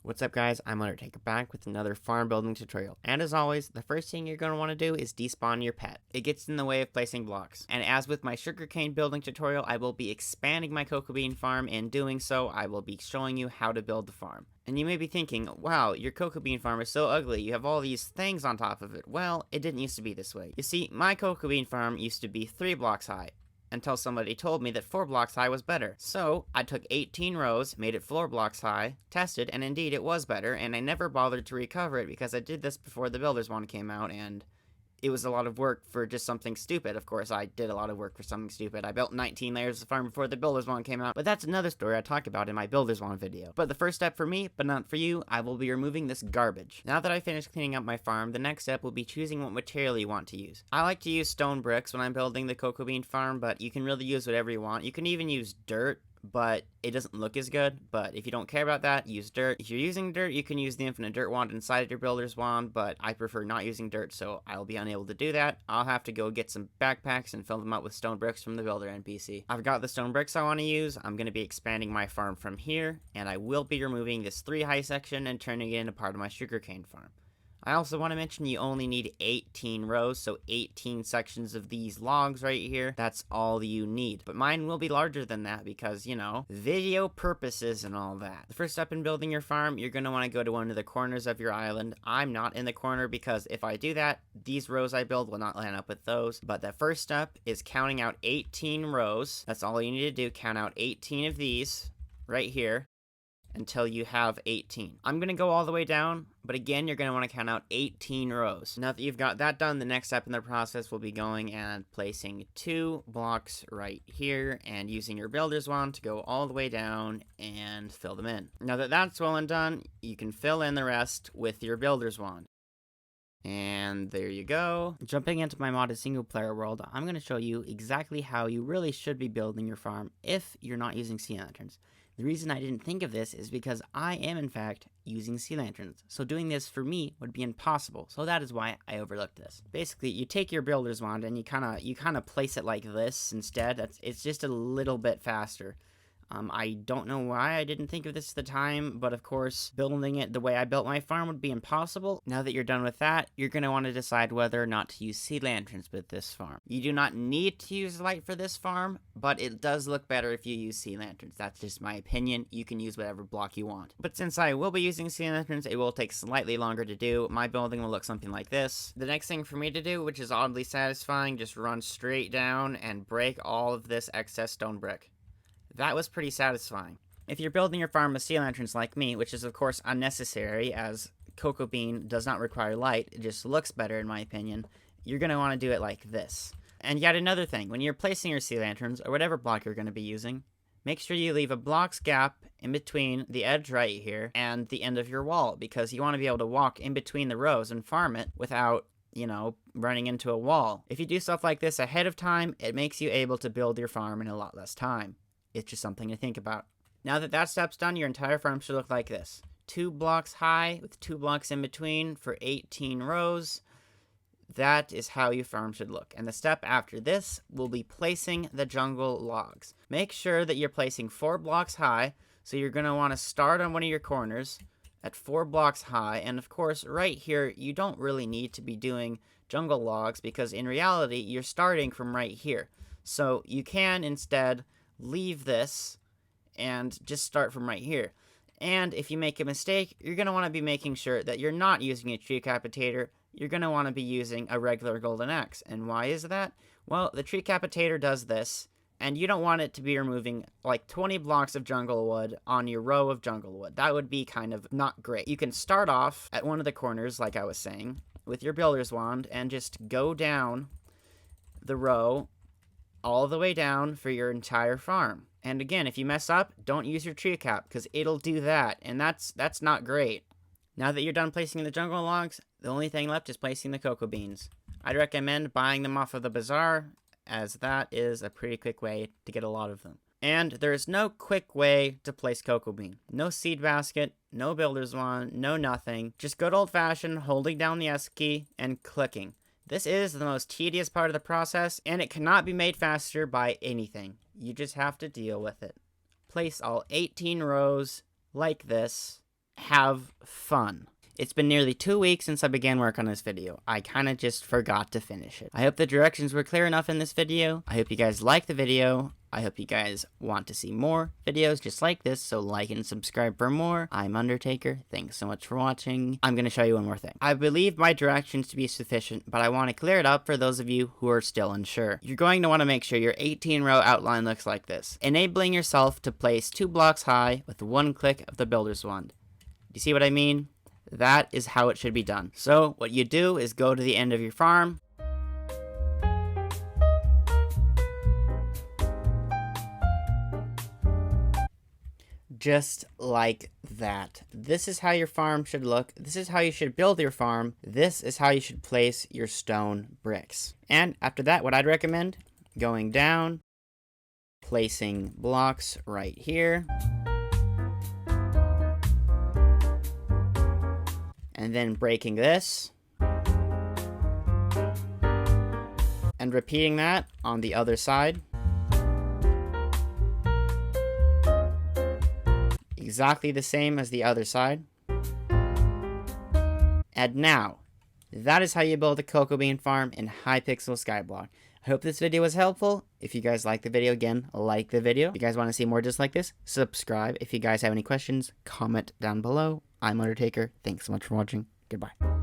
What's up guys, I'm Undertaker back with another farm building tutorial. And as always, the first thing you're going to want to do is despawn your pet. It gets in the way of placing blocks. And as with my sugarcane building tutorial, I will be expanding my cocoa bean farm. In doing so, I will be showing you how to build the farm. And you may be thinking, wow, your cocoa bean farm is so ugly, you have all these things on top of it. Well, it didn't used to be this way. You see, my cocoa bean farm used to be 3 blocks high, until somebody told me that 4 blocks high was better. So, I took 18 rows, made it 4 blocks high, tested, and indeed it was better, and I never bothered to recover it because I did this before the Builder's Wand came out, and it was a lot of work for just something stupid. Of course, I did a lot of work for something stupid. I built 19 layers of farm before the Builder's Wand came out, but that's another story I talk about in my Builder's Wand video. But the first step for me, but not for you, I will be removing this garbage. Now that I finished cleaning up my farm, the next step will be choosing what material you want to use. I like to use stone bricks when I'm building the cocoa bean farm, but you can really use whatever you want. You can even use dirt, but it doesn't look as good. But if you don't care about that, use dirt. If you're using dirt, you can use the infinite dirt wand inside your builder's wand, but I prefer not using dirt, so I'll be unable to do that. I'll have to go get some backpacks and fill them up with stone bricks from the builder NPC. I've got the stone bricks I want to use. I'm going to be expanding my farm from here, and I will be removing this 3 high section and turning it into part of my sugarcane farm. I also want to mention you only need 18 rows, so 18 sections of these logs right here. That's all you need. But mine will be larger than that because, you know, video purposes and all that. The first step in building your farm, you're going to want to go to one of the corners of your island. I'm not in the corner because if I do that, these rows I build will not line up with those. But the first step is counting out 18 rows. That's all you need to do. Count out 18 of these right here until you have 18. I'm going to go all the way down, but again, you're going to want to count out 18 rows. Now that you've got that done, the next step in the process will be going and placing 2 blocks right here and using your builder's wand to go all the way down and fill them in. Now that that's well and done, you can fill in the rest with your builder's wand. And there you go. Jumping into my modded single player world, I'm going to show you exactly how you really should be building your farm if you're not using sea lanterns. The reason I didn't think of this is because I am in fact using sea lanterns, so doing this for me would be impossible, so that is why I overlooked this. Basically, you take your builder's wand and you kind of place it like this instead. It's just a little bit faster. I don't know why I didn't think of this at the time, but of course, building it the way I built my farm would be impossible. Now that you're done with that, you're going to want to decide whether or not to use sea lanterns with this farm. You do not need to use light for this farm, but it does look better if you use sea lanterns. That's just my opinion. You can use whatever block you want. But since I will be using sea lanterns, it will take slightly longer to do. My building will look something like this. The next thing for me to do, which is oddly satisfying, just run straight down and break all of this excess stone brick. That was pretty satisfying. If you're building your farm with sea lanterns like me, which is of course unnecessary as cocoa bean does not require light, it just looks better in my opinion, you're going to want to do it like this. And yet another thing, when you're placing your sea lanterns or whatever block you're going to be using, make sure you leave a block's gap in between the edge right here and the end of your wall, because you want to be able to walk in between the rows and farm it without, you know, running into a wall. If you do stuff like this ahead of time, it makes you able to build your farm in a lot less time. It's just something to think about. Now that that step's done, your entire farm should look like this. 2 blocks high with 2 blocks in between for 18 rows. That is how your farm should look. And the step after this will be placing the jungle logs. Make sure that you're placing 4 blocks high. So you're going to want to start on one of your corners at 4 blocks high. And of course, right here, you don't really need to be doing jungle logs because in reality, you're starting from right here. So you can instead leave this and just start from right here. And if you make a mistake, you're going to want to be making sure that you're not using a tree capitator. You're going to want to be using a regular golden axe. And why is that? Well, the tree capitator does this, and you don't want it to be removing like 20 blocks of jungle wood on your row of jungle wood. That would be kind of not great. You can start off at one of the corners, like I was saying, with your builder's wand and just go down the row all the way down for your entire farm. And again, if you mess up, don't use your tree cap because it'll do that, and that's not great. Now that you're done placing the jungle logs, the only thing left is placing the cocoa beans. I'd recommend buying them off of the bazaar, as that is a pretty quick way to get a lot of them. And there is no quick way to place cocoa bean. No seed basket, no builder's wand, no nothing. Just good old-fashioned holding down the S key and clicking. This is the most tedious part of the process, and it cannot be made faster by anything. You just have to deal with it. Place all 18 rows like this, have fun. It's been nearly 2 weeks since I began work on this video. I kinda just forgot to finish it. I hope the directions were clear enough in this video. I hope you guys liked the video. I hope you guys want to see more videos just like this, so like and subscribe for more. I'm Undertaker. Thanks so much for watching. I'm gonna show you one more thing. I believe my directions to be sufficient, but I want to clear it up for those of you who are still unsure. You're going to want to make sure your 18-row outline looks like this, enabling yourself to place 2 blocks high with 1 click of the builder's wand. You see what I mean? That is how it should be done. So what you do is go to the end of your farm, just like that. This is how your farm should look. This is how you should build your farm. This is how you should place your stone bricks. And after that, what I'd recommend, going down, placing blocks right here, and then breaking this, and repeating that on the other side. Exactly the same as the other side. And now, that is how you build a cocoa bean farm in Hypixel Skyblock. I hope this video was helpful. If you guys like the video, again, like the video. If you guys want to see more just like this, subscribe. If you guys have any questions, comment down below. I'm Undertaker. Thanks so much for watching. Goodbye.